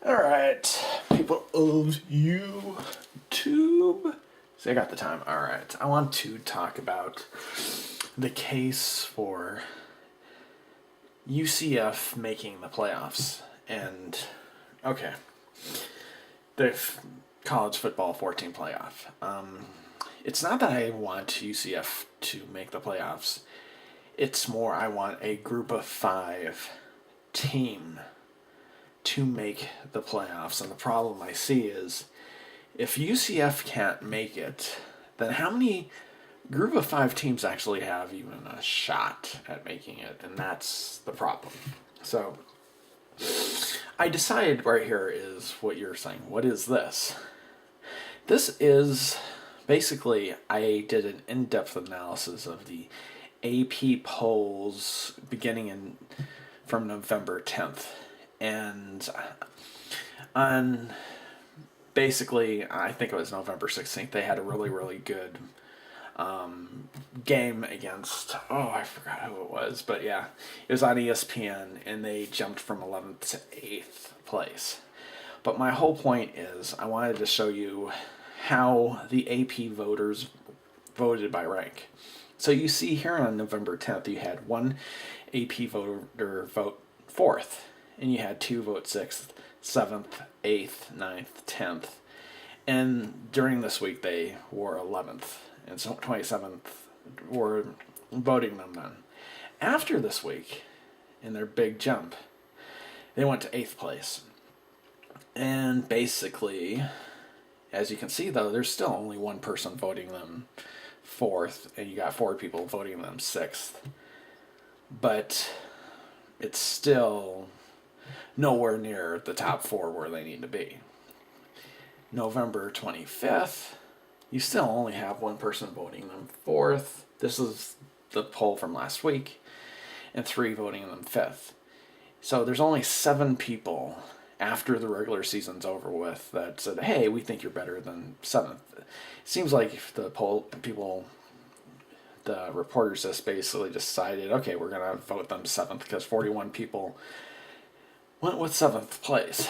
Alright, people of YouTube. See, I got the time. Alright, I want to talk about the case for UCF making the playoffs. And, okay, the college football 14 playoff. It's not that I want UCF to make the playoffs. It's more I want a group of 5 team to make the playoffs. And the problem I see is if UCF can't make it, then how many group of 5 teams actually have even a shot at making it? And that's the problem. So I decided right here is what you're saying. What is this? This is basically, I did an in-depth analysis of the AP polls beginning from November 10th. And on basically, I think it was November 16th, they had a really, really good game against, I forgot who it was, but yeah, it was on ESPN, and they jumped from 11th to 8th place. But my whole point is, I wanted to show you how the AP voters voted by rank. So you see here on November 10th, you had one AP voter vote 4th, and you had 2 vote 6th, 7th, 8th, 9th, 10th. And during this week, they were 11th, and so 27th were voting them then. After this week, in their big jump, they went to 8th place. And basically, as you can see, though, there's still only one person voting them 4th, and you got 4 people voting them 6th. But it's still nowhere near the top 4 where they need to be. November 25th, you still only have one person voting them 4th. This is the poll from last week, and 3 voting them 5th. So there's only 7 people after the regular season's over with that said, hey, we think you're better than 7th. It seems like the reporters just basically decided, okay, we're going to vote them 7th because 41 people went with 7th place.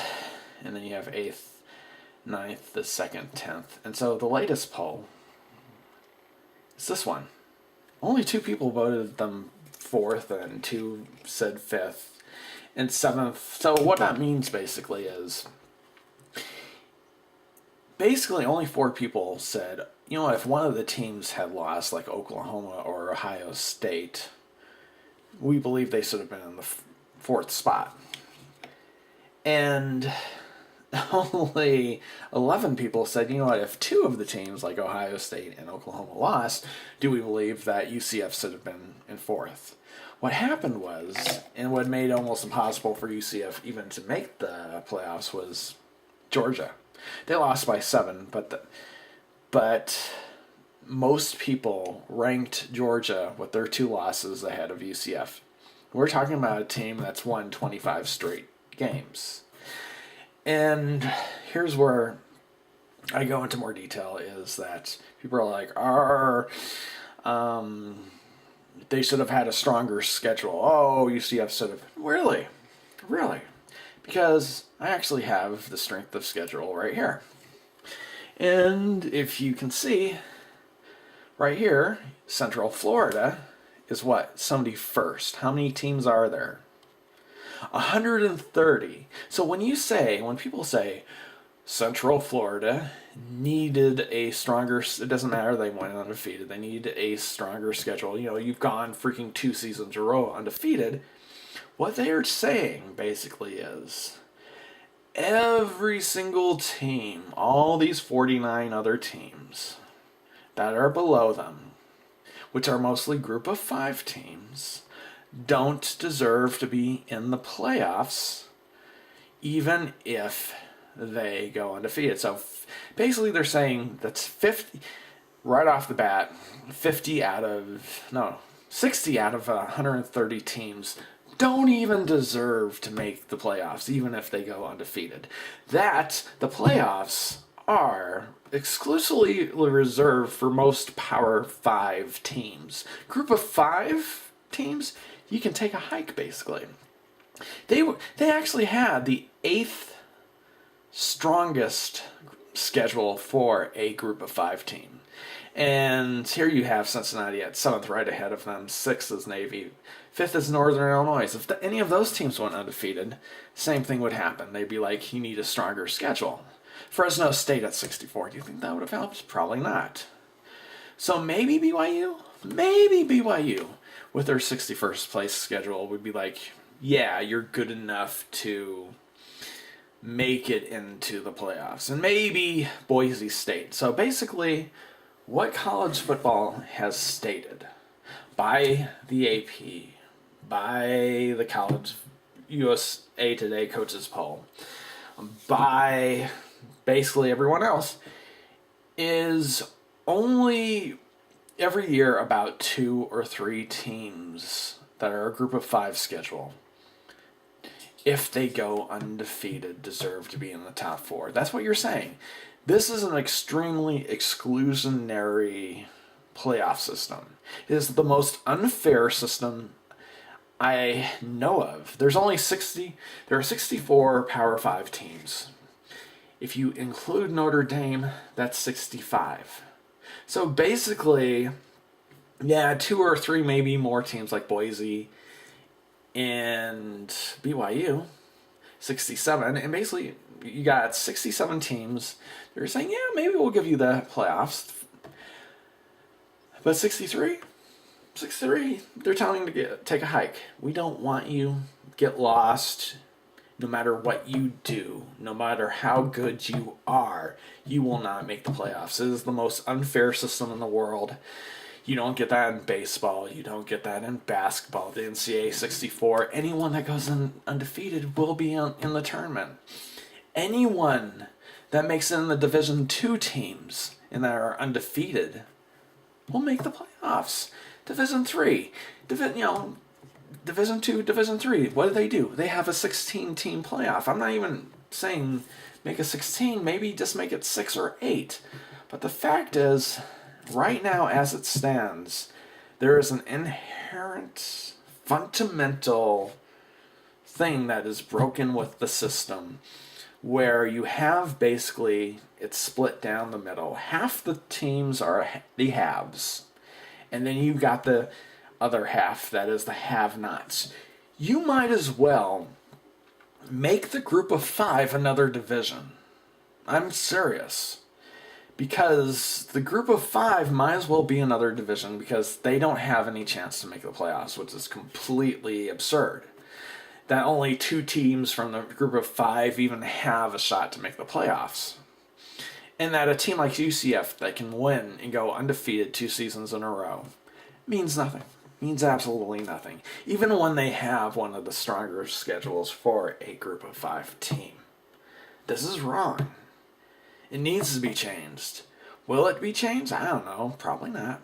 And then you have 8th, 9th, the 2nd, 10th. And so the latest poll is this one. Only 2 people voted them 4th, and 2 said 5th and 7th. So what that means basically is, basically only 4 people said, you know, if one of the teams had lost, like Oklahoma or Ohio State, we believe they should have been in the 4th spot. And only 11 people said, you know what, if 2 of the teams, like Ohio State and Oklahoma, lost, do we believe that UCF should have been in 4th? What happened was, and what made it almost impossible for UCF even to make the playoffs, was Georgia. They lost by 7, but most people ranked Georgia with their 2 losses ahead of UCF. We're talking about a team that's won 25 straight games. And here's where I go into more detail, is that people are like, they should have had a stronger schedule. Oh, UCF should have. Really? Really? Because I actually have the strength of schedule right here. And if you can see, right here, Central Florida is what? 71st. How many teams are there? 130. So when people say Central Florida needed a stronger, it doesn't matter, they went undefeated, they need a stronger schedule. You know, you've gone freaking 2 seasons in a row undefeated. What they are saying basically is every single team, all these 49 other teams that are below them, which are mostly group of 5 teams, don't deserve to be in the playoffs, even if they go undefeated. So basically they're saying that's 50, right off the bat, 60 out of 130 teams don't even deserve to make the playoffs, even if they go undefeated. That the playoffs are exclusively reserved for most Power 5 teams. Group of 5 teams, you can take a hike, basically. They actually had the 8th strongest schedule for a group of 5 team. And here you have Cincinnati at 7th, right ahead of them. 6th is Navy. 5th is Northern Illinois. If any of those teams went undefeated, same thing would happen. They'd be like, you need a stronger schedule. Fresno State at 64. Do you think that would have helped? Probably not. So maybe BYU, with their 61st place schedule, would be like, yeah, you're good enough to make it into the playoffs. And maybe Boise State. So basically, what college football has stated by the AP, by the college USA Today coaches poll, by basically everyone else, is only every year about 2 or 3 teams that are a group of 5 schedule, if they go undefeated, deserve to be in the top 4. That's what you're saying. This is an extremely exclusionary playoff system. It is the most unfair system I know of. There are 64 Power 5 teams. If you include Notre Dame, that's 65. So basically, yeah, 2 or 3 maybe more teams like Boise and BYU, 67, and basically you got 67 teams. They're saying, yeah, maybe we'll give you the playoffs. But 63, they're telling you to take a hike. We don't want you to get lost. No matter what you do, no matter how good you are, you will not make the playoffs. It is the most unfair system in the world. You don't get that in baseball. You don't get that in basketball. The NCAA 64. Anyone that goes undefeated will be in the tournament. Anyone that makes it in the Division II teams and that are undefeated will make the playoffs. Division III. Division II, Division III, what do? They have a 16-team playoff. I'm not even saying make a 16, maybe just make it 6 or 8. But the fact is, right now as it stands, there is an inherent, fundamental thing that is broken with the system, where you have basically, it's split down the middle. Half the teams are the haves, and then you've got the other half, that is the have-nots. You might as well make the group of 5 another division. I'm serious. Because the group of 5 might as well be another division, because they don't have any chance to make the playoffs, which is completely absurd. That only 2 teams from the group of 5 even have a shot to make the playoffs. And that a team like UCF that can win and go undefeated 2 seasons in a row means nothing. Means absolutely nothing. Even when they have one of the stronger schedules for a group of 5 team. This is wrong. It needs to be changed. Will it be changed? I don't know. Probably not.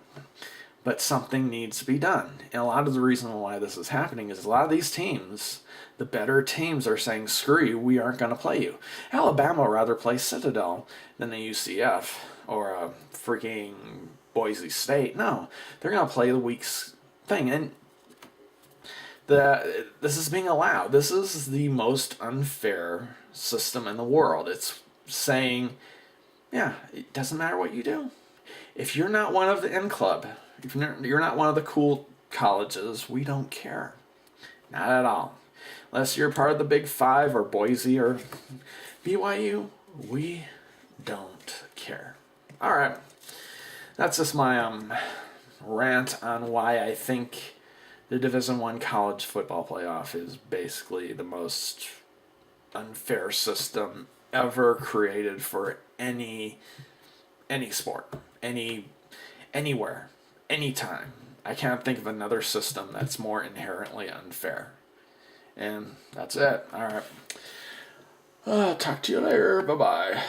But something needs to be done. And a lot of the reason why this is happening is a lot of these teams, the better teams, are saying, screw you, we aren't going to play you. Alabama would rather play Citadel than the UCF or a freaking Boise State. No, they're going to play the week's thing. And this is being allowed. This is the most unfair system in the world. It's saying, yeah, it doesn't matter what you do. If you're not one of the N Club, if you're not one of the cool colleges, we don't care. Not at all. Unless you're part of the Big 5 or Boise or BYU, we don't care. All right. That's just my rant on why I think the Division I college football playoff is basically the most unfair system ever created for any sport, anywhere, anytime. I can't think of another system that's more inherently unfair. And that's it. All right. Talk to you later. Bye-bye.